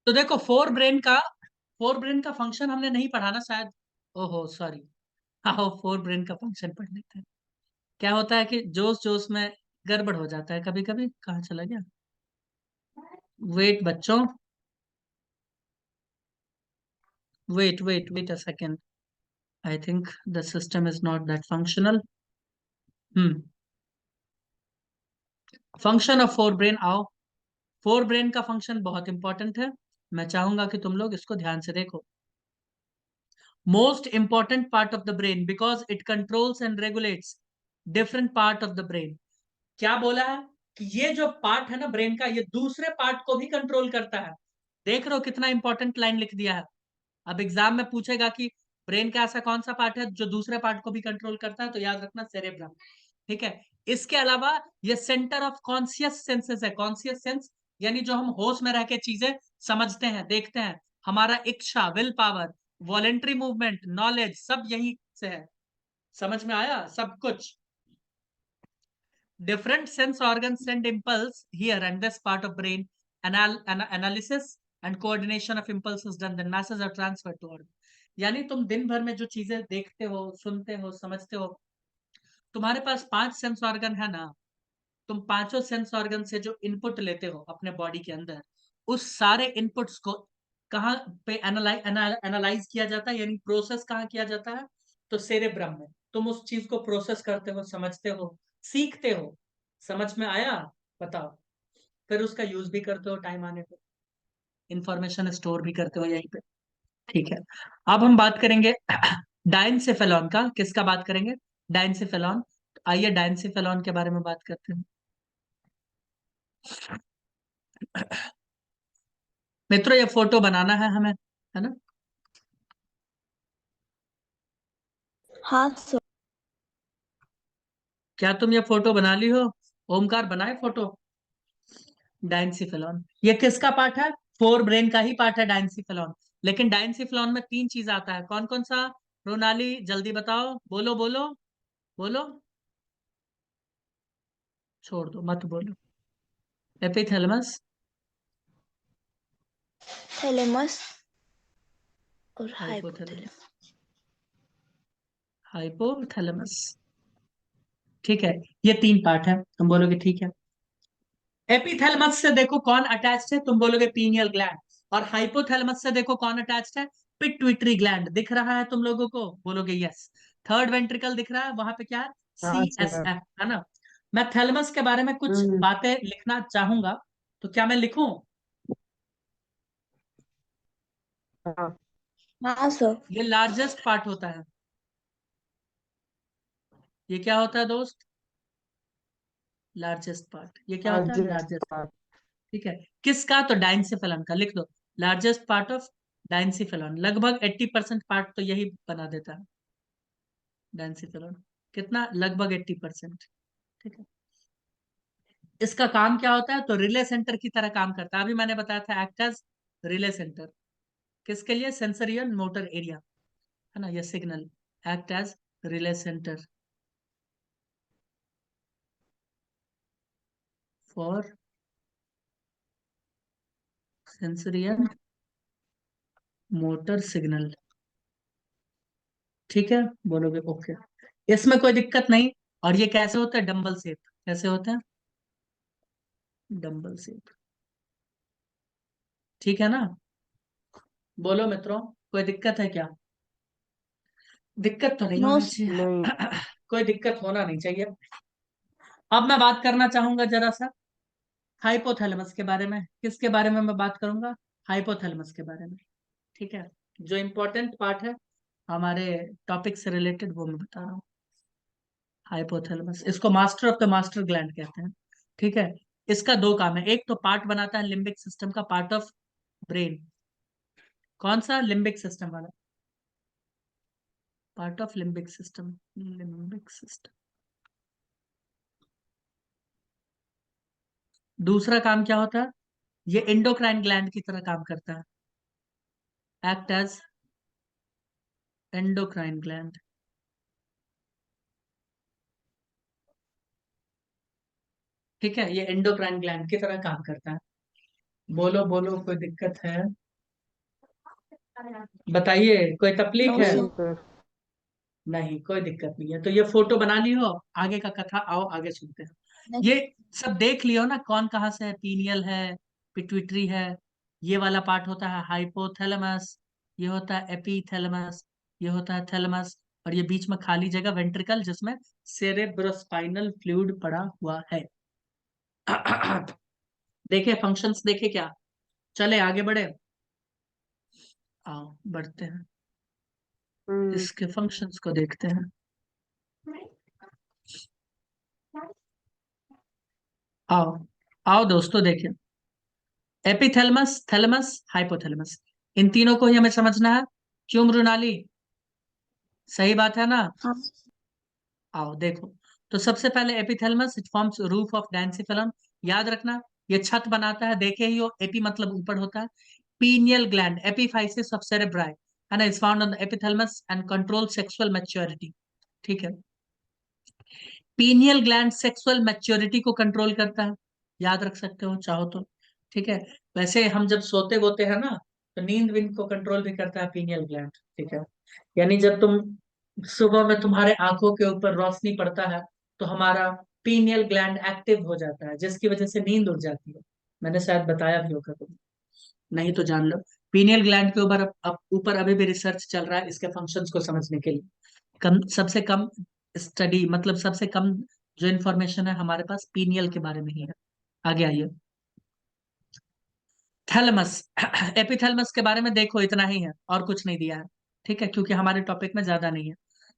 तो देखो fore brain का फंक्शन हमने नहीं पढ़ा ना शायद। ओहो सॉरी। हाँ, फोर ब्रेन का फंक्शन पढ़ लेते हैं। क्या होता है कि जोश जोश में गड़बड़ हो जाता है कभी कभी। कहाँ चला गया? वेट बच्चों, wait a second. I think the system is not that functional. Hmm. Function of forebrain आओ। फोर ब्रेन का फंक्शन बहुत इंपॉर्टेंट है। मैं चाहूंगा कि तुम लोग इसको ध्यान से देखो। Most important part of the brain because it controls and regulates different part of the brain. क्या बोला है कि ये जो पार्ट है ना ब्रेन का, ये दूसरे पार्ट को भी कंट्रोल करता है। देख रहे हो कितना इंपॉर्टेंट लाइन लिख दिया है। अब एग्जाम में पूछेगा कि ब्रेन का ऐसा कौन सा पार्ट है जो दूसरे पार्ट को भी कंट्रोल करता है, तो याद रखना सेरेब्रम। ठीक है। इसके अलावा ये सेंटर ऑफ कॉन्शियस सेंसेस है। कॉन्शियस सेंस यानी जो हम होश में रह के चीजें समझते हैं, देखते हैं। हमारा इच्छा, will power, voluntary movement, knowledge, सब यही से है। समझ में आया सब कुछ? Different sense organs send impulse here, and this part of brain analysis and coordination of impulse is done. Then masses are transferred to organ. यानी तुम दिन भर में जो चीजें देखते हो, सुनते हो, समझते हो, तुम्हारे पास 5 सेंस ऑर्गन है ना। तुम पांचों सेंस ऑर्गन से जो इनपुट लेते हो अपने बॉडी के अंदर, उस सारे इनपुट्स को कहाँ पे एनालाइज किया जाता है, यानी प्रोसेस कहाँ किया जाता है? तो सेरेब्रम में। तुम उस चीज को प्रोसेस करते हो, समझते हो, सीखते हो। समझ में आया? बताओ। फिर उसका यूज भी करते हो टाइम आने पे, इंफॉर्मेशन स्टोर भी करते हो यहीं पे। ठीक है। अब हम बात करेंगे डाइनसेफेलॉन का। किसका बात करेंगे? डाइनसेफेलॉन। आइए डाइनसेफेलॉन के बारे में बात करते हैं। मित्रों, ये फोटो बनाना है हमें, है ना? हाँ सर। क्या तुम ये फोटो बना ली हो? ओमकार बनाए फोटो। डाइनसिफेलॉन ये किसका पार्ट है? फोर ब्रेन का ही पार्ट है डाइनसिफेलॉन। लेकिन डाइनसिफेलॉन में 3 चीज आता है। कौन कौन सा? रोनाली जल्दी बताओ, बोलो बोलो बोलो। छोड़ दो, मत बोलो। एपिथैलेमस, थैलेमस और हाइपोथैलेमस, हाइपोथैलेमस। हाइपोथैलेमस। ठीक है। ये 3 पार्ट है, तुम बोलोगे ठीक है। एपिथैलेमस से देखो कौन अटैच्ड है, तुम बोलोगे पीनियल ग्लैंड। और हाइपोथैलेमस से देखो कौन अटैच्ड है? Pituitary gland. दिख रहा है तुम लोगों को? बोलोगे यस। थर्ड वेंट्रिकल दिख रहा है, वहां पे क्या है? सी हाँ एस सर। एफ है ना? मैं थैलेमस के बारे में कुछ हम्म। बातें लिखना चाहूंगा, तो क्या मैं लिखूं? हाँ। हाँ सर। ये लार्जेस्ट पार्ट होता है। ये क्या होता है दोस्त? Largest part. ये क्या होता है? Largest largest. पार्ट। ठीक है। किसका? तो डाइनसेफेलॉन का। लिख दो, लार्जेस्ट पार्ट ऑफ डाइनसेफेलॉन। लगभग 80% पार्ट तो यही बना देता है डाइनसेफेलॉन। कितना? लगभग 80%। ठीक है। इसका काम क्या होता है? तो रिले सेंटर की तरह काम करता है। अभी मैंने बताया था एक्ट एज रिले सेंटर। किसके लिए? सेंसरी एंड मोटर एरिया, है ना? ये signal act as relay centre for sensory and motor signal. ठीक है, बोलोगे ओके। इसमें कोई दिक्कत नहीं। और ये कैसे होता है? Dumbbell shape. कैसे होते हैं? Dumbbell shape. ठीक है ना? बोलो मित्रों, कोई दिक्कत है क्या? दिक्कत तो नहीं नो होना नहीं। चाहिए। कोई दिक्कत होना नहीं चाहिए। अब मैं बात करना चाहूंगा जरा सा हाइपोथैलेमस के बारे में। किसके बारे में मैं बात करूंगा? हाइपोथैलेमस के बारे में। ठीक है। जो इंपॉर्टेंट पार्ट है हमारे टॉपिक से रिलेटेड, वो मैं बता रहा हूँ। हाइपोथैलेमस, इसको master of the master gland कहते हैं। ठीक है। इसका 2 काम है। एक तो पार्ट बनाता है लिम्बिक सिस्टम का, पार्ट ऑफ ब्रेन। कौन सा? लिम्बिक सिस्टम वाला, part of limbic system. Limbic system. दूसरा काम क्या होता है? ये एंडोक्राइन ग्लैंड की तरह काम करता है। Act as endocrine gland. ठीक है, ये एंडोक्राइन ग्लैंड की तरह काम करता है। बोलो बोलो, कोई दिक्कत है? बताइए, कोई तकलीफ नो है? नहीं सर। सर। नहीं, कोई दिक्कत नहीं है। तो ये फोटो बना ली हो, आगे का कथा आओ आगे सुनते हैं। ये सब देख लियो ना, कौन कहाँ से है, पीनियल है, पिट्यूटरी है, ये वाला पार्ट होता है हाइपोथैलेमस, ये होता है एपीथैलेमस, ये होता है थैलेमस, और ये बीच में खाली जगह वेंट्रिकल जिसमें सेरेब्रोस्पाइनल फ्लूइड पड़ा हुआ है। देखे फंक्शंस, देखे क्या? चले आगे बढ़े, आओ बढ़ते हैं, हम्म। इसके फंक्शंस को देखते हैं। आओ आओ दोस्तों, देखिए, एपिथैलेमस, थैलेमस, हाइपोथैलेमस, इन तीनों को ही हमें समझना है। क्यों मृणाली? सही बात है ना? हाँ आओ देखो, तो सबसे पहले epithalamus, it forms roof of diencephalon. याद रखना, ये छत बनाता है, देखे ही हो, एपी मतलब ऊपर होता है। Pineal gland, epiphysis of cerebri, है ना, is found on the epithalamus and control sexual maturity. ठीक है, पीनियल ग्लैंड सेक्सुअल मैच्योरिटी को कंट्रोल करता है, याद रख सकते हो चाहो तो। ठीक है, वैसे हम जब सोते वोते हैं ना, तो नींद विंद को कंट्रोल भी करता है पीनियल ग्लैंड। ठीक है, यानी जब तुम सुबह में तुम्हारे आंखों के ऊपर रोशनी पड़ता है, तो हमारा पीनियल ग्लैंड एक्टिव हो जाता है, जिसकी वजह से नींद उड़ जाती है। मैंने शायद बताया भी होगा तुम, नहीं तो जान लो। पीनियल ग्लैंड के ऊपर अब ऊपर अभी भी रिसर्च चल रहा है इसके फंक्शंस को समझने के लिए। सबसे कम स्टडी, मतलब सबसे कम जो इन्फॉर्मेशन है हमारे पास पीनियल के बारे में ही है। आगे आइए, थैलेमस। एपिथैलेमस के बारे में देखो, इतना ही है और कुछ नहीं दिया है। ठीक है, क्योंकि हमारे टॉपिक में ज्यादा नहीं है।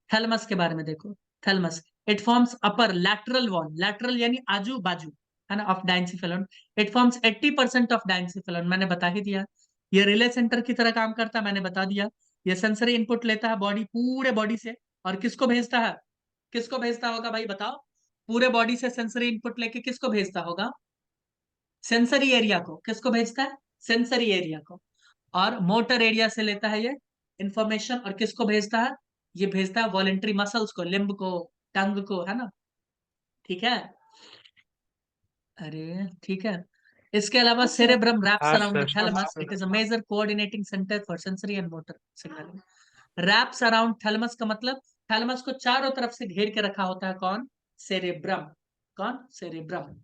थैलेमस के बारे में देखो, thalamus, it forms upper lateral wall, lateral यानी आजू बाजू, है ना, ऑफ डायंसिफिलम। इट फॉर्म्स 80% ऑफ डायंसिफिलम, मैंने बता ही दिया। ये रिले सेंटर की तरह काम करता है, मैंने बता दिया। ये सेंसरी इनपुट लेता है बॉडी, पूरे बॉडी से, और किसको भेजता है? किसको भेजता होगा भाई बताओ? पूरे बॉडी से सेंसरी इनपुट लेके किसको भेजता होगा? सेंसरी एरिया को। किसको भेजता है? सेंसरी एरिया को। और मोटर एरिया से लेता है ये इंफॉर्मेशन, और किसको भेजता है? ये भेजता है वॉलेंट्री मसल्स को, लिम्ब को, टंग को, है ना। ठीक है, अरे ठीक है। इसके अलावा हाँ सर। सेरेब्रम रैप्स हाँ around the sir. Thalamus, it is a major coordinating centre for sensory and motor signalling. Wraps around thalamus का मतलब, थैलेमस को चारों तरफ से घेर के रखा होता है कौन? सेरेब्रम। कौन? सेरेब्रम।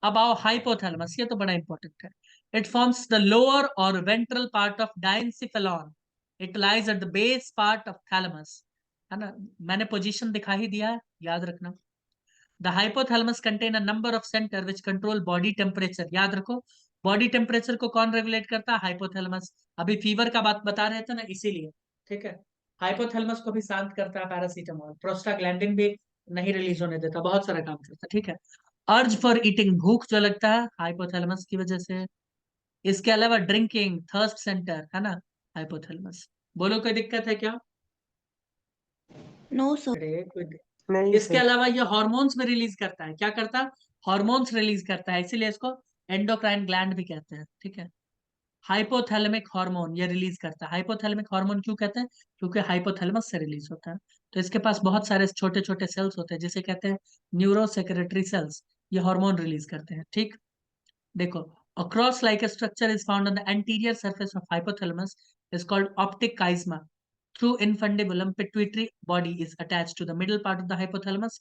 अब आओ हाइपोथैलेमस, ये तो बड़ा इंपॉर्टेंट है। इट फॉर्म्स द लोअर और ventral part of diencephalon. It lies at the base part of thalamus, है ना। मैंने पोजीशन दिखा ही दिया है, याद रखना। The hypothalamus contain a number of centre which control body temperature, याद रखो। बॉडी टेम्परेचर को कौन रेगुलेट करता है? हाइपोथैलेमस। अभी फीवर का बात बता रहे थे ना, इसीलिए। ठीक है, हाइपोथैलेमस को भी शांत करता है पैरासीटामोल, प्रोस्टाग्लैंडिन भी नहीं रिलीज होने देता, बहुत सारा काम करता है। ठीक है, अर्ज फॉर ईटिंग, भूख जो लगता है हाइपोथैलेमस की वजह से। इसके अलावा ड्रिंकिंग, थर्स्ट सेंटर, है ना, हाइपोथैलेमस। बोलो, कोई दिक्कत है क्या? No sir. अरे नहीं इसके सर। अलावा ये हॉर्मोन्स में रिलीज करता है, क्या करता है? हॉर्मोन्स रिलीज करता है, इसीलिए इसको एंडोक्राइन ग्लैंड भी कहते हैं। ठीक है, हाइपोथैलेमिक हार्मोन ये रिलीज करता है। हाइपोथैलेमिक हार्मोन क्यों कहते हैं? क्योंकि हाइपोथैलेमस से रिलीज होता है। तो इसके पास बहुत सारे छोटे छोटे सेल्स होते हैं, जिसे कहते हैं न्यूरो सेक्रेटरी सेल्स, ये हार्मोन रिलीज करते हैं। ठीक, देखो, a cross-like structure is found on the anterior surface of hypothalamus, is called optic chiasma. Through infundibulum, pituitary body is attached to the middle part of the hypothalamus.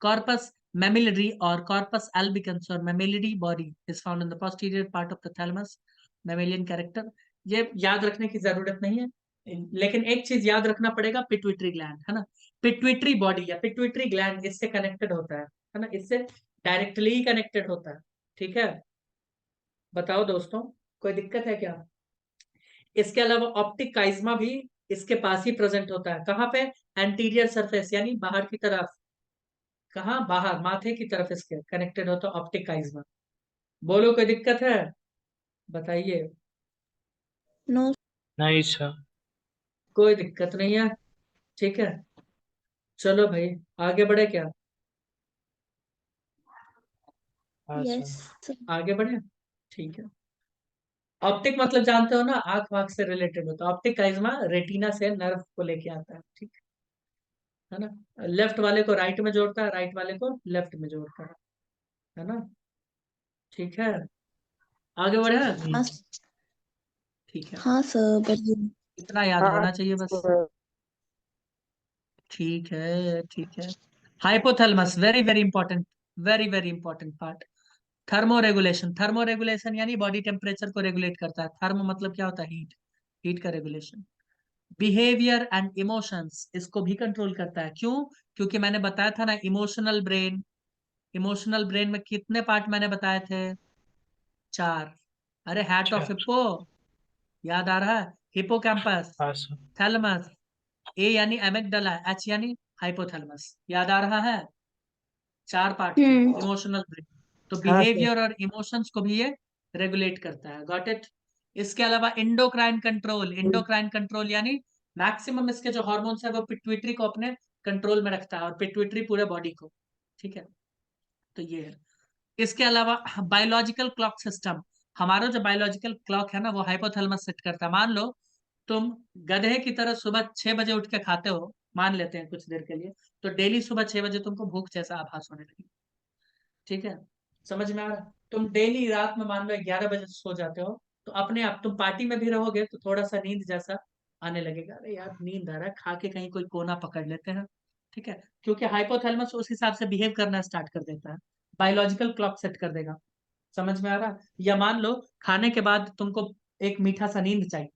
Corpus mammillary or corpus albicans or mammillary body is found in the posterior part of the thalamus. Mammalian character, ये याद रखने की जरूरत नहीं है, लेकिन एक चीज याद रखना पड़ेगा, पिट्यूटरी ग्लैंड, है ना। पिट्यूटरी बॉडी या पिट्यूटरी ग्लैंड इससे कनेक्टेड होता है ना, इससे डायरेक्टली कनेक्टेड होता है। ठीक है, बताओ दोस्तों, कोई दिक्कत है क्या? इसके अलावा ऑप्टिक काइज्मा भी इसके पास ही प्रेजेंट होता है। कहाँ पे? एंटीरियर सरफेस, यानी बाहर की तरफ। कहाँ? बाहर, माथे की तरफ इसके कनेक्टेड होता है ऑप्टिक काइज्मा। बोलो, कोई दिक्कत है? बताइए। नो। नहीं सर। कोई दिक्कत नहीं है, ठीक है। चलो भाई, आगे बढ़े क्या? हाँ यस सर। सर। आगे बढ़े, ठीक है। ऑप्टिक मतलब जानते हो ना, आंख वाख से रिलेटेड होता है। ऑप्टिक काइज्मा रेटिना से नर्व को लेके आता है। ठीक है ना, लेफ्ट वाले को राइट में जोड़ता है, राइट वाले को लेफ्ट में जोड़ता है ना। ठीक है, आगे बढ़े? हाँ ठीक है, हाँ सर बढ़िया। इतना याद हाँ होना चाहिए बस। सर। ठीक है, ठीक है। Hypothalamus, very very important, very very important part. Thermo regulation, thermo regulation यानी बॉडी टेम्परेचर को रेगुलेट करता है। थर्मो मतलब क्या होता है? हीट, हीट का रेगुलेशन। बिहेवियर एंड इमोशंस, इसको भी कंट्रोल करता है। क्यों? क्योंकि मैंने बताया था ना, इमोशनल ब्रेन, इमोशनल ब्रेन में कितने पार्ट मैंने बताए थे? 4। अरे हैट ऑफ 4। हिप्पो, याद आ रहा है? हिपोकैम्पस, हाँ सर। थैलेमस, ए यानी एमिगडाला, एच यानी हाइपोथैलेमस, याद आ रहा है? 4 पार्ट थे हम्म। Emotional brain. तो हाँ सर। बिहेवियर और इमोशंस को भी ये रेगुलेट करता है। Got it? इसके अलावा इंडोक्राइन कंट्रोल, इंडोक्राइन कंट्रोल यानी मैक्सिमम इसके जो हॉर्मोन्स है वो पिट्यूटरी को अपने कंट्रोल में रखता है, और पिट्यूटरी पूरे बॉडी को। ठीक है, तो ये है। इसके अलावा बायोलॉजिकल क्लॉक सिस्टम, हमारा जो बायोलॉजिकल क्लॉक है ना, वो हाइपोथैलेमस सेट करता है। मान लो तुम गधे की तरह सुबह 6 बजे उठ के खाते हो, मान लेते हैं कुछ देर के लिए, तो डेली सुबह 6 बजे तुमको भूख जैसा आभास होने लगी। ठीक है, समझ में आ रहा? तुम डेली रात में मान लो 11 बजे सो जाते हो, तो अपने आप तुम पार्टी में भी रहोगे तो थोड़ा सा नींद जैसा आने लगेगा, अरे यार नींद आ रहा है, खा के कहीं कोई कोना पकड़ लेते हैं। ठीक है, क्योंकि हाइपोथैलेमस उस हिसाब से बिहेव करना स्टार्ट कर देता है, बायोलॉजिकल क्लॉक सेट कर देगा। समझ में आ रहा? या मान लो खाने के बाद तुमको एक मीठा सा नींद चाहिए,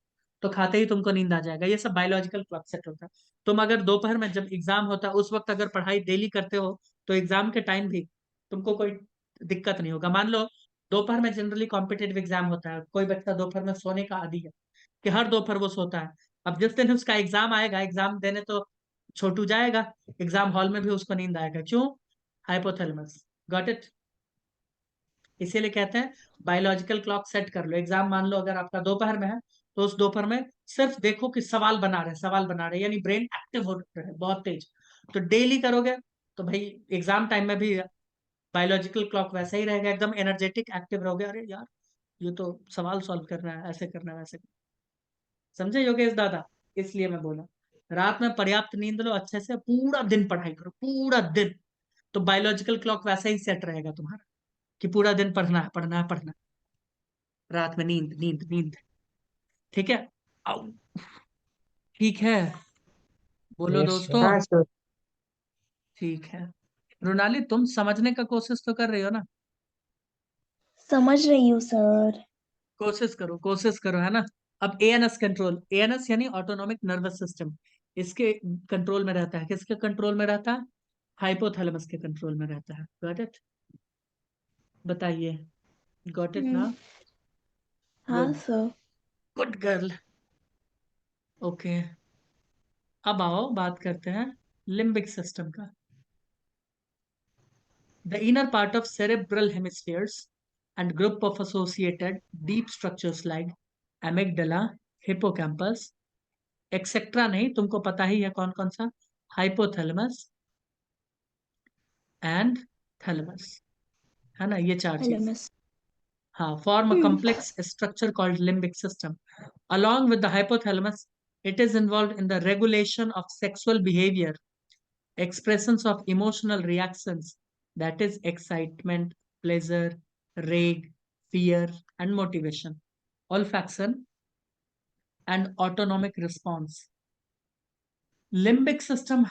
तो खाते ही तुमको नींद आ जाएगा। ये सब बायोलॉजिकल क्लॉक सेट होता है। तुम अगर दोपहर में जब एग्जाम होता है उस वक्त अगर पढ़ाई डेली करते हो, तो एग्जाम के टाइम भी तुमको कोई दिक्कत नहीं होगा। मान लो दोपहर में जनरली कॉम्पिटेटिव एग्जाम होता है, कोई बच्चा दोपहर में सोने का आदी है कि हर दोपहर वो सोता है। अब जिस दिन उसका एग्जाम आएगा, एग्जाम देने तो छोटू जाएगा, एग्जाम हॉल में भी उसको नींद आएगा। क्यों? हाइपोथैलेमस। Got it? इसीलिए कहते हैं बायोलॉजिकल क्लॉक सेट कर लो। एग्जाम मान लो अगर आपका दोपहर में है, तो उस दोपहर में सिर्फ देखो कि सवाल बना रहे, सवाल बना रहे, यानी ब्रेन एक्टिव हो रहा है बहुत तेज। तो डेली करोगे तो भाई एग्जाम टाइम में भी बायोलॉजिकल क्लॉक वैसा ही रहेगा, एकदम एनर्जेटिक एक्टिव रहोगे। अरे यार ये तो सवाल सॉल्व करना है, ऐसे करना है, वैसे करना है। समझे योगेश दादा? इसलिए मैं बोला रात में पर्याप्त नींद लो, अच्छे से पूरा दिन पढ़ाई करो, पूरा दिन। तो बायोलॉजिकल क्लॉक वैसा ही सेट रहेगा तुम्हारा कि पूरा दिन पढ़ना है, पढ़ना है, पढ़ना है। रात में नींद, नींद, नींद। ठीक है? आओ, ठीक है, बोलो यस सर। दोस्तों। हाँ सर। ठीक है, रोनाली तुम समझने का कोशिश तो कर रही हो ना? समझ रही हूँ सर। कोशिश करो, कोशिश करो, है ना? अब एएनएस कंट्रोल, एएनएस यानी ऑटोनॉमिक नर्वस सिस्टम, इसके कंट्रोल में रहता है। किसके कंट्रोल में रहता है? हाइपोथैलेमस के कंट्रोल में रहता है। Got it? बताइए, गॉट इट ना? हाँ good, sir. Good girl. Okay, अब आओ बात करते हैं लिम्बिक सिस्टम का। The inner part of cerebral hemispheres and group of associated deep structures like amygdala, hippocampus, etcetera नहीं, तुमको पता ही है कौन कौन सा, हाइपोथैलेमस एंड थैलेमस, है ना? ये 4 हेलो चीज, मिस। हाँ, form a complex structure called limbic system. Along with the hypothalamus, it is involved in the regulation of sexual behavior, expressions of emotional reactions, that is excitement, pleasure, rage, fear, and motivation, olfaction, and autonomic response. Limbic system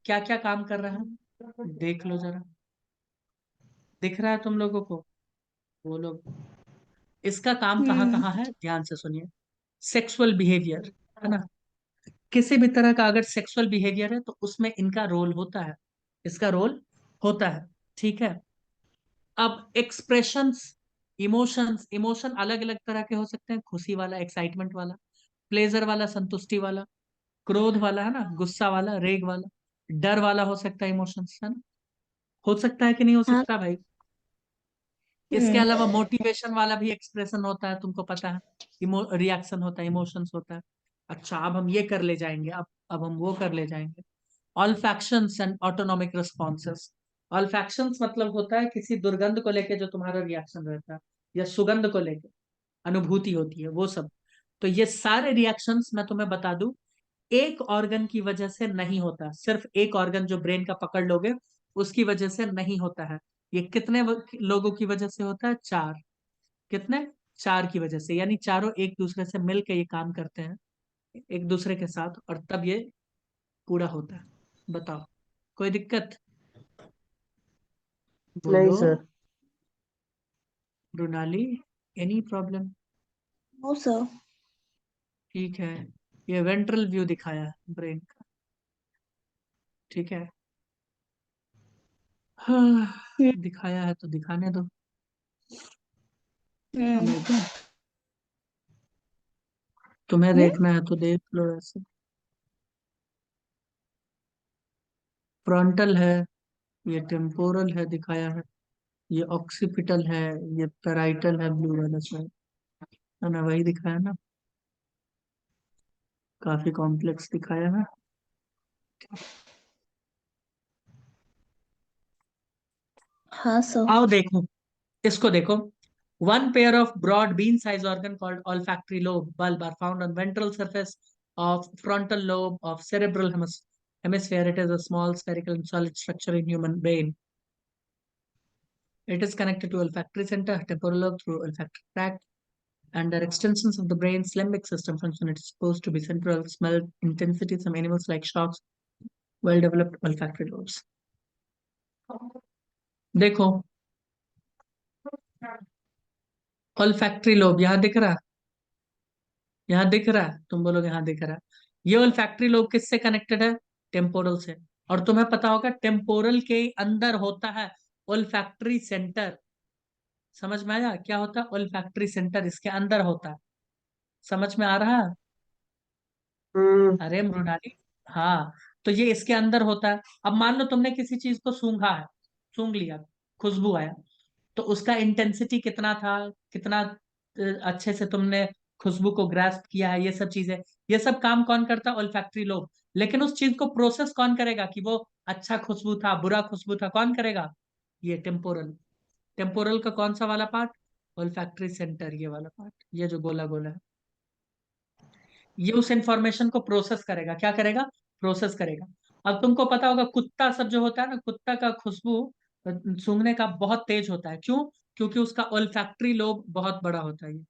क्या क्या काम कर रहा है देख लो जरा, दिख रहा है तुम लोगों को? वो लोग, इसका काम कहाँ हम्म। कहाँ है, ध्यान से सुनिए। सेक्सुअल बिहेवियर, है ना? किसी भी तरह का अगर सेक्सुअल बिहेवियर है तो उसमें इनका रोल होता है, इसका रोल होता है। ठीक है, अब एक्सप्रेशंस, इमोशंस, इमोशन अलग अलग तरह के हो सकते हैं, खुशी वाला, एक्साइटमेंट वाला, प्लेजर वाला, संतुष्टि वाला, क्रोध वाला, है ना, गुस्सा वाला, रेग वाला, डर वाला हो सकता है इमोशंस, है ना? हो सकता है कि नहीं हो हाँ। सकता भाई? इसके हम्म। अलावा मोटिवेशन वाला भी एक्सप्रेशन होता है, तुमको पता है, रिएक्शन होता है, इमोशंस होता है। अच्छा अब हम ये कर ले जाएंगे, अब हम वो कर ले जाएंगे। ऑल्फैक्शंस एंड ऑटोनॉमिक रिस्पॉन्सेस, ऑल्फैक्शंस मतलब होता है किसी दुर्गंध को लेके जो तुम्हारा रिएक्शन रहता है, या सुगंध को लेके अनुभूति होती है, वो सब। तो ये सारे रिएक्शंस मैं तुम्हें बता दूं, एक ऑर्गन की वजह से नहीं होता, सिर्फ एक ऑर्गन जो ब्रेन का पकड़ लोगे उसकी वजह से नहीं होता है। ये कितने लोगों की वजह से होता है? 4। कितने? चार की वजह से, यानी चारों एक दूसरे से मिल के ये काम करते हैं एक दूसरे के साथ, और तब ये पूरा होता है। बताओ, कोई दिक्कत? नहीं बोलो sir. Mrinali, any problem? No sir. ठीक है, ये वेंट्रल व्यू दिखाया है ब्रेन का, ठीक है। हाँ, दिखाया है तो दिखाने दो, समझ गए? तुम्हें देखना है तो देख लो ऐसे। फ्रंटल है, ये टेम्पोरल है दिखाया है, ये ऑक्सीपिटल है, ये पेराइटल है ब्लू वाला शायद, है ना? वही दिखाया ना, काफी कॉम्प्लेक्स दिखाया है। हाँ सर। आओ देखो, इसको देखो। One pair of broad bean-sized organ called olfactory lobe bulb are found on ventral surface of frontal lobe of cerebral hemisphere. It is a small spherical and solid structure in human brain. It is connected to olfactory center, temporal lobe through olfactory tract, and are extensions of the brain's limbic system function. It is supposed to be central smell intensity. Some animals like sharks, well-developed olfactory lobes. देखो, olfactory lobe यहाँ दिख रहा है, यहाँ दिख रहा है, तुम बोलोगे हाँ दिख रहा है। ये olfactory लोब किससे कनेक्टेड है? टेम्पोरल से। और तुम्हें पता होगा टेम्पोरल के अंदर होता है olfactory सेंटर। समझ में आया क्या होता है? olfactory सेंटर इसके अंदर होता है। समझ में आ रहा है? हम्म। अरे मृणाली, हाँ, तो ये इसके अंदर होता है। अब मान लो तुमने किसी चीज को सूंघा है, सूंघ लिया, खुशबू आया, तो उसका इंटेंसिटी कितना था, कितना अच्छे से तुमने खुशबू को ग्रास्प किया है, ये सब चीजें, ये सब काम कौन करता है? Olfactory lobe. लेकिन उस चीज को प्रोसेस कौन करेगा कि वो अच्छा खुशबू था, बुरा खुशबू था, कौन करेगा? ये टेम्पोरल। टेम्पोरल का कौन सा वाला पार्ट? ओल्फैक्टरी सेंटर, ये वाला पार्ट, ये जो गोला गोला है, ये उस इंफॉर्मेशन को प्रोसेस करेगा। क्या करेगा? प्रोसेस करेगा। अब तुमको पता होगा कुत्ता सब जो होता है ना, कुत्ता का खुशबू सूंघने का बहुत तेज होता है। क्यों? क्योंकि उसका ओल्फैक्टरी लोब बहुत बड़ा होता है ये,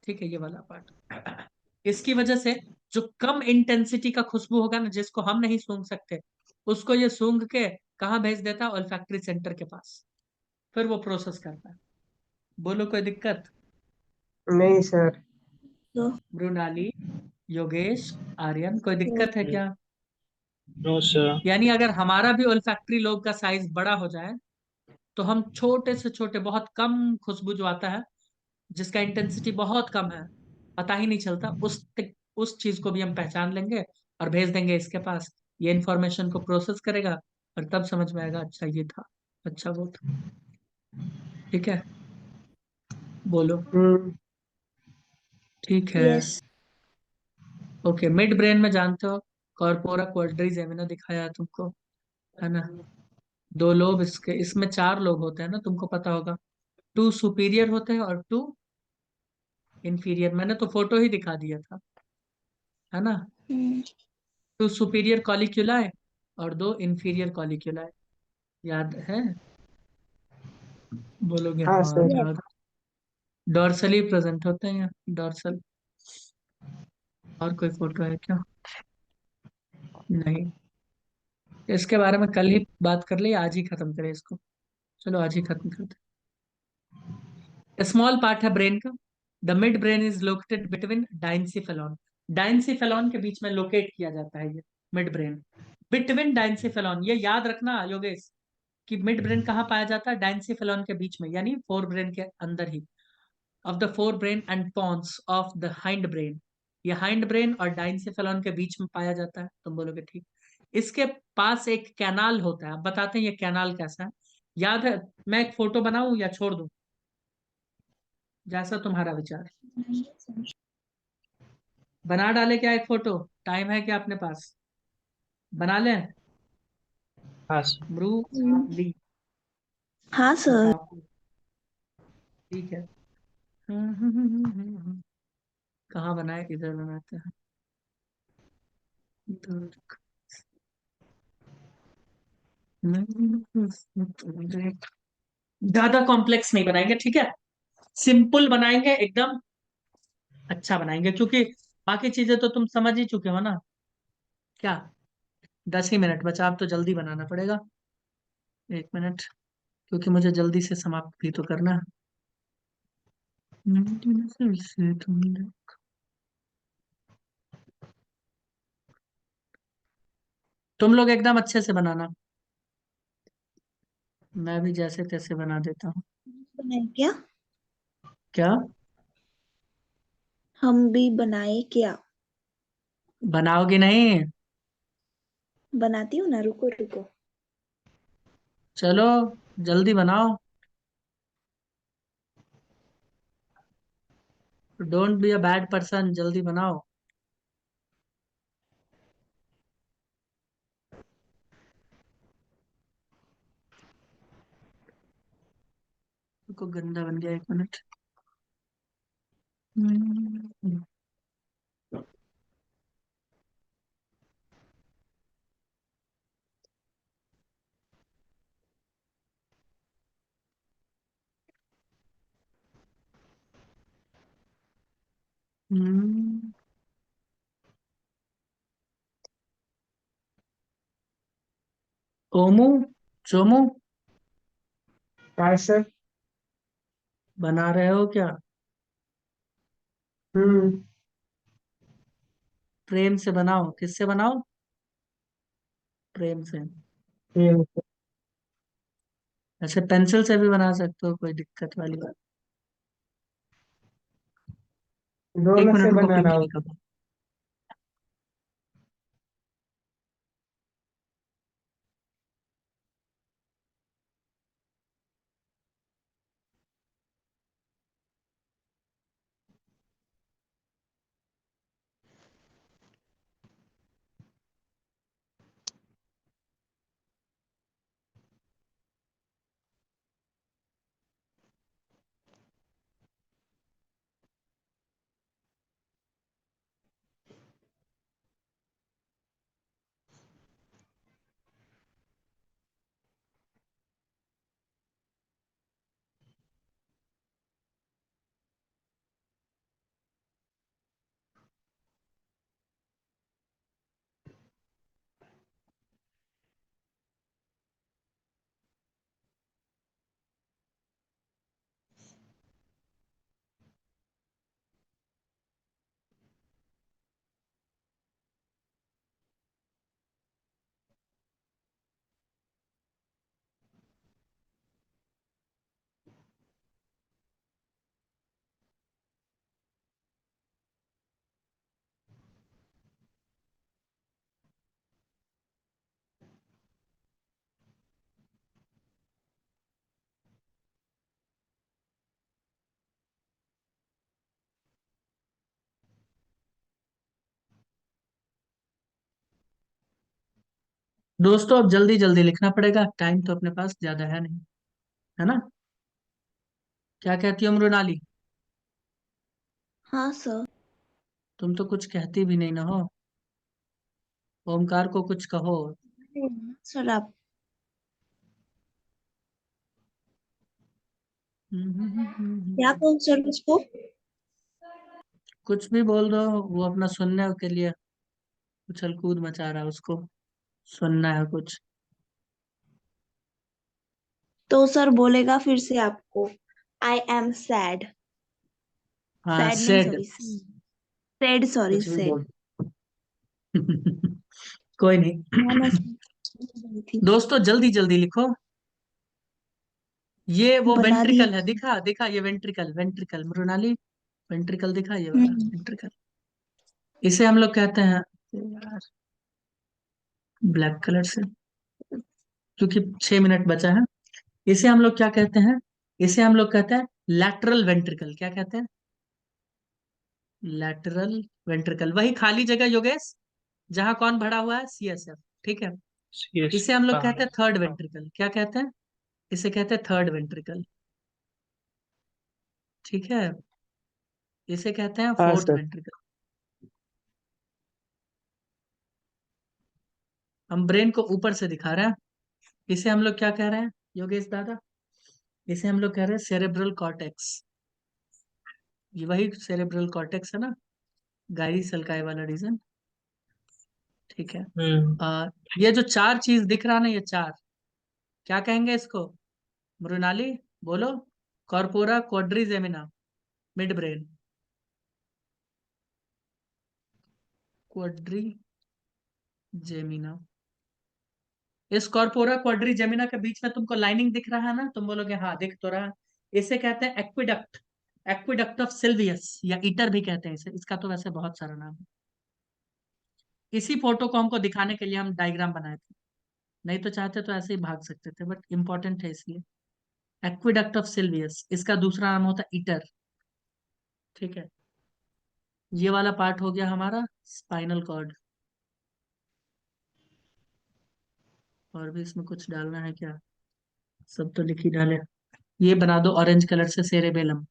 ठीक है, ये वाला पार्ट। इसकी वजह से जो कम इंटेंसिटी का खुशबू होगा ना, जिसको हम नहीं सूंघ सकते, उसको ये सूंघ के कहाँ भेज देता है? ओल्फैक्टरी सेंटर के पास, फिर वो प्रोसेस करता है। बोलो, कोई दिक्कत? नहीं सर। तो मृणाली, योगेश, आर्यन, कोई दिक्कत है क्या? No sir. यानी अगर हमारा भी ओल्फैक्टरी लोब का साइज बड़ा हो जाए, तो हम छोटे से छोटे, बहुत कम खुशबू जो आता है, जिसका इंटेंसिटी बहुत कम है, पता ही नहीं चलता, उस चीज को भी हम पहचान लेंगे और भेज देंगे इसके पास। ये इंफॉर्मेशन को प्रोसेस करेगा और तब समझ में आएगा, अच्छा ये था, अच्छा वो था। ठीक है, बोलो। हम्म। ठीक है, यस। ओके। मिड ब्रेन में जानते हो, कॉर्पोरा क्वाड्रिजेमिना दिखाया है तुमको, है ना? दो लोब इसके, इसमें चार लोब होते हैं ना, तुमको पता होगा। टू सुपीरियर होते हैं और टू इंफीरियर। मैंने तो फोटो ही दिखा दिया था, है ना? टू सुपीरियर कॉलिक्यूलाए और दो इंफीरियर कॉलिक्यूलाए, याद है? बोलोगे हाँ हाँ सर। याद। डॉर्सली प्रेजेंट होते हैं, डॉर्सल। और कोई फोटो है क्या? नहीं, इसके बारे में कल ही बात कर ली, आज ही खत्म करें इसको। चलो आज ही खत्म करते। स्मॉल पार्ट है ब्रेन का। The mid brain is located between diencephalon, diencephalon के बीच में लोकेट किया जाता है ये मिड ब्रेन। बिटवीन डाइंसिफेलॉन, ये याद रखना योगेश, कि मिड ब्रेन कहाँ पाया जाता है? डाइंसिफेलॉन के बीच में, यानी फोर ब्रेन के अंदर ही। Of the fore brain and pons of the hind brain, ये हाइंड ब्रेन और डाइंसिफेलॉन के बीच में पाया जाता है। तुम बोलोगे ठीक। इसके पास एक कैनाल होता है, अब बताते हैं ये कैनाल कैसा है। याद है? मैं एक फोटो बनाऊं या छोड़ दूं, जैसा तुम्हारा विचार है। बना डाले क्या एक फोटो? टाइम है क्या अपने पास? बना लें? हाँ सर। मृु ली, हाँ सर। बताओ। ठीक है। कहाँ बनाए? इधर बनाते हैं, इधर। ज्यादा कॉम्प्लेक्स नहीं बनाएंगे, ठीक है? सिंपल बनाएंगे एकदम, अच्छा बनाएंगे, क्योंकि बाकी चीजें तो तुम समझ ही चुके हो ना। क्या, 10 ही मिनट बचा, अब तो जल्दी बनाना पड़ेगा। 1 मिनट, क्योंकि मुझे जल्दी से समाप्त भी तो करना है। से तुमने, तुम लोग एकदम अच्छे से बनाना, मैं भी जैसे तैसे बना देता हूँ। बनाए क्या? क्या हम भी बनाए क्या? बनाओगे नहीं? बनाती हूँ ना, रुको रुको। चलो जल्दी बनाओ, don't be a bad person, जल्दी बनाओ। को गंदा बन गया, 1 मिनट। हम्म, हम्म। ओमू, चोमू, क्या सर? बना रहे हो क्या? हम्म। प्रेम से बनाओ, किससे बनाओ? प्रेम से। ये ऐसे पेंसिल से भी बना सकते हो, कोई दिक्कत वाली बात। एक दोनों से मिनट रुको, बना रहा पीपी हूँ। निकल। दोस्तों अब जल्दी जल्दी लिखना पड़ेगा, टाइम तो अपने पास ज्यादा है नहीं, है ना? क्या कहती हो मृणाली? हाँ सर। तुम तो कुछ कहती भी नहीं ना हो, ओमकार को कुछ कहो। सर आप। क्या कहूँ सर उसको? कुछ भी बोल दो, वो अपना सुनने के लिए उछल कूद मचा रहा है, उसको सुनना है कुछ। तो सर बोलेगा फिर से आपको, आई एम सैड। हाँ सैड नहीं, सेड, सॉरी, सैड, सॉरी, कुछ भी सैड। बोल। कोई नहीं। हाँ ना सर, थी। दोस्तों जल्दी जल्दी लिखो, ये वो बना दिए। वेंट्रिकल है, दिखा दिखा, ये वेंट्रिकल, वेंट्रिकल मृणाली, वेंट्रिकल दिखा, ये वाला हम्म। वेंट्रिकल। इसे हम लोग कहते हैं यार, ब्लैक कलर से, क्योंकि 6 मिनट बचा है। इसे हम लोग क्या कहते हैं? इसे हम लोग कहते हैं लैटरल वेंट्रिकल। क्या कहते हैं? लैटरल वेंट्रिकल, वही खाली जगह योगेश, जहां कौन भरा हुआ है, CSF। ठीक है। यस। इसे हम लोग हाँ। कहते हैं थर्ड वेंट्रिकल। क्या कहते हैं? इसे कहते हैं थर्ड वेंट्रिकल। ठीक है। इसे कहते हैं हाँ फोर्थ सर। वेंट्रिकल। हम ब्रेन को ऊपर से दिखा रहे हैं। इसे हम लोग क्या कह रहे हैं योगेश दादा? इसे हम लोग कह रहे हैं सेरेब्रल कॉर्टेक्स। ये वही सेरेब्रल कॉर्टेक्स है ना, गायरी सल्काई वाला रीजन। ठीक है। ये जो चार चीज दिख रहा ना, ये चार, क्या कहेंगे इसको? मृणाली बोलो। Corpora quadrigemina, mid brain. Quadrigemina. इस कॉर्पोरा क्वाड्रिजेमिना के बीच में तुमको लाइनिंग दिख रहा है ना, तुम बोलोगे हाँ दिख तो रहा है। इसे कहते हैं एक्विडक्ट, एक्विडक्ट ऑफ सिल्वियस, या ईटर भी कहते हैं इसे, इसका तो वैसे बहुत सारा नाम है। इसी फोटो को हमको दिखाने के लिए हम डायग्राम बनाए थे, नहीं तो चाहते तो ऐसे ही भाग सकते थे, बट इंपॉर्टेंट है इसलिए। एक्विडक्ट ऑफ सिल्वियस, इसका दूसरा नाम होता है ईटर। ठीक है। ये वाला पार्ट हो गया हमारा स्पाइनल कॉर्ड। और भी इसमें कुछ डालना है क्या? सब तो लिख ही डाले। ये बना दो ऑरेंज कलर से, सेरेबेलम,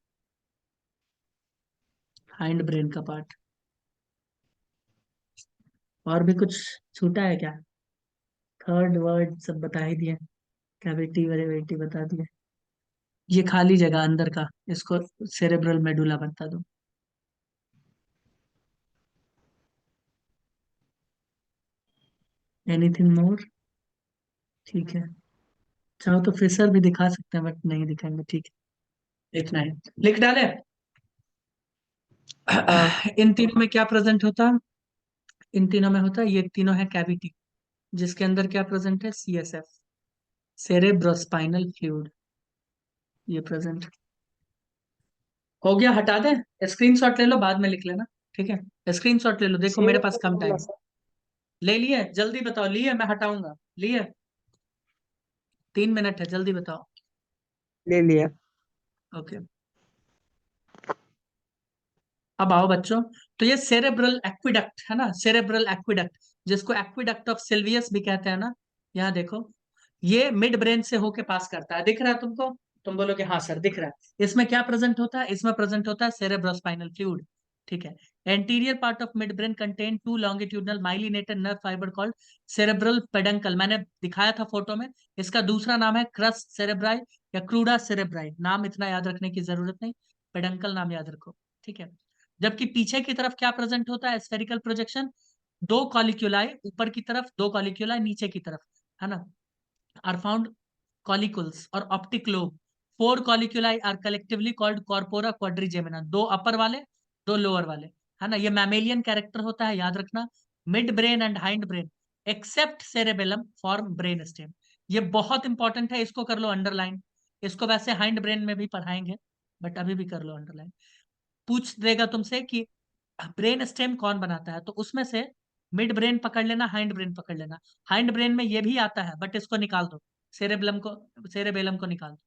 हाइंड ब्रेन का पार्ट। और भी कुछ छूटा है क्या? थर्ड वर्ड सब बता ही दिए, कैविटी वेरिटी बता दिए। ये खाली जगह अंदर का, इसको सेरेब्रल मेडुला बता दो। Anything more? ठीक है, चाहो तो फिशर भी दिखा सकते हैं, बट नहीं दिखाएंगे। ठीक है, इतना ही लिख डाले। इन तीनों में क्या प्रेजेंट होता है? इन तीनों में होता है, ये तीनों है कैविटी, जिसके अंदर क्या प्रेजेंट है? सीएसएफ, सेरेब्रोस्पाइनल फ्लूइड, ये प्रेजेंट हो गया। हटा दे, स्क्रीनशॉट ले लो, बाद में लिख लेना। ठीक है, स्क्रीनशॉट ले लो, देखो मेरे पास कम टाइम। ले लिए? जल्दी बताओ, लिए? मैं हटाऊंगा। लिए? 3 मिनट है, जल्दी बताओ। ले लिया। ओके, अब आओ बच्चों। तो ये सेरेब्रल एक्विडक्ट है ना, सेरेब्रल एक्विडक्ट, जिसको एक्विडक्ट ऑफ सिल्वियस भी कहते हैं ना। यहाँ देखो, ये मिड ब्रेन से होके पास करता है, दिख रहा है तुमको? तुम बोलोगे हाँ सर दिख रहा है। इसमें क्या प्रेजेंट होता है? इसमें प्रेजेंट होता है सेरेब्रोस्पाइनल फ्लूइड। ठीक है। Anterior part of mid brain contain 2 longitudinal myelinated nerve fibre called cerebral peduncle, मैंने दिखाया था फोटो में। इसका दूसरा नाम है क्रस्ट सेरेब्राई या क्रूडा सेरेब्राई, नाम इतना याद रखने की जरूरत नहीं, पेडंकल नाम याद रखो। ठीक है। जबकि पीछे की तरफ क्या प्रेजेंट होता है? स्फेरिकल प्रोजेक्शन, 2 कॉलिक्यूलाई ऊपर की तरफ, 2 कॉलिक्यूलाई नीचे की तरफ, है ना, आर फाउंड कॉलिकुल्स और optic lobe. 4 colliculi are collectively called corpora quadrigemina, 2 upper वाले, 2 लोअर वाले, है ना। ये मैमेलियन कैरेक्टर होता है, याद रखना। Midbrain and hindbrain except cerebellum form brain stem. ये बहुत इंपॉर्टेंट है, इसको कर लो अंडरलाइन। इसको वैसे हाइंड ब्रेन में भी पढ़ाएंगे, बट अभी भी कर लो अंडरलाइन। पूछ देगा तुमसे कि ब्रेन स्टेम कौन बनाता है, तो उसमें से मिड ब्रेन पकड़ लेना, हाइंड ब्रेन पकड़ लेना। हाइंड ब्रेन में ये भी आता है, बट इसको निकाल दो, सेरेबेलम को, सेरेबेलम को निकाल दो।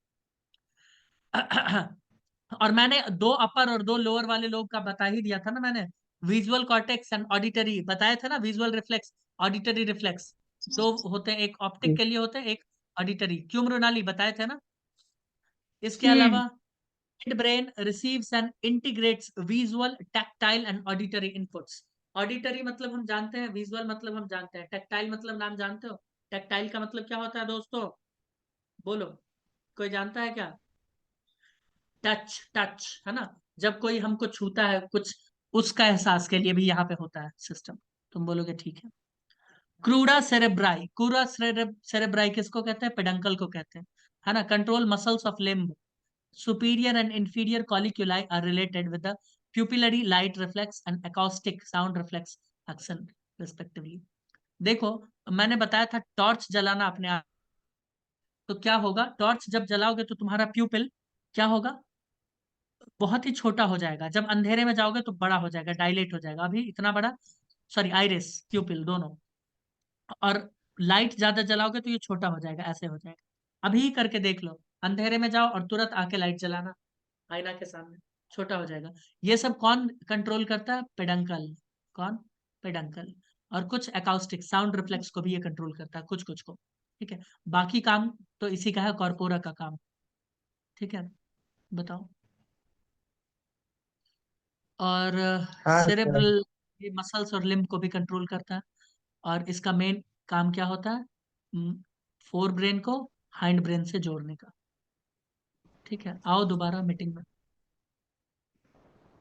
और मैंने 2 अपर और 2 लोअर वाले लोग का बता ही दिया था ना मैंने। विजुअल कॉर्टेक्स एंड ऑडिटरी बताया था ना, विजुअल रिफ्लेक्स, ऑडिटरी रिफ्लेक्स, 2 होते हैं, एक ऑप्टिक के लिए होते हैं, एक ऑडिटरी। क्यों मृणाली, बताए थे ना। इसके अलावा mid brain receives and integrates visual, tactile and auditory inputs. Auditory मतलब हम जानते हैं, विजुअल मतलब हम जानते हैं, टैक्टाइल मतलब नाम जानते हो? टैक्टाइल का मतलब क्या होता है दोस्तों? बोलो, कोई जानता है क्या? टच, टच है ना, जब कोई हमको छूता है कुछ, उसका एहसास के लिए भी यहाँ पे होता है सिस्टम। तुम बोलोगे ठीक है। क्रूडा सेरेब्राई, क्रूडा सेरेब्राई किसको कहते हैं? पेडंकल को कहते हैं, है ना। Control muscles of limb, superior and inferior colliculi are related with the pupillary light reflex and acoustic sound reflex action respectively। देखो, मैंने बताया था टॉर्च जलाना अपने आप, तो क्या होगा? टॉर्च जब जलाओगे तो तुम्हारा प्यूपिल क्या होगा? बहुत ही छोटा हो जाएगा। जब अंधेरे में जाओगे तो बड़ा हो जाएगा, डायलेट हो जाएगा, अभी इतना बड़ा, सॉरी आइरिस प्यूपिल दोनों। और लाइट ज्यादा जलाओगे तो ये छोटा हो जाएगा, ऐसे हो जाएगा। अभी करके देख लो, अंधेरे में जाओ और तुरंत आके लाइट जलाना आईना के सामने, छोटा हो जाएगा। ये सब कौन कंट्रोल करता है? पेडंकल। कौन? पेडंकल। और कुछ अकाउस्टिक साउंड रिफ्लेक्स को भी ये कंट्रोल करता है, कुछ कुछ को। ठीक है, बाकी काम तो इसी का है, कॉर्पोरा का काम। ठीक है, बताओ। और हाँ सर। सेरेब्रल, ये मसल्स और लिम्ब को भी कंट्रोल करता है। और इसका मेन काम क्या होता है? फोर ब्रेन को हाइंड ब्रेन से जोड़ने का। ठीक है, आओ दोबारा मीटिंग में।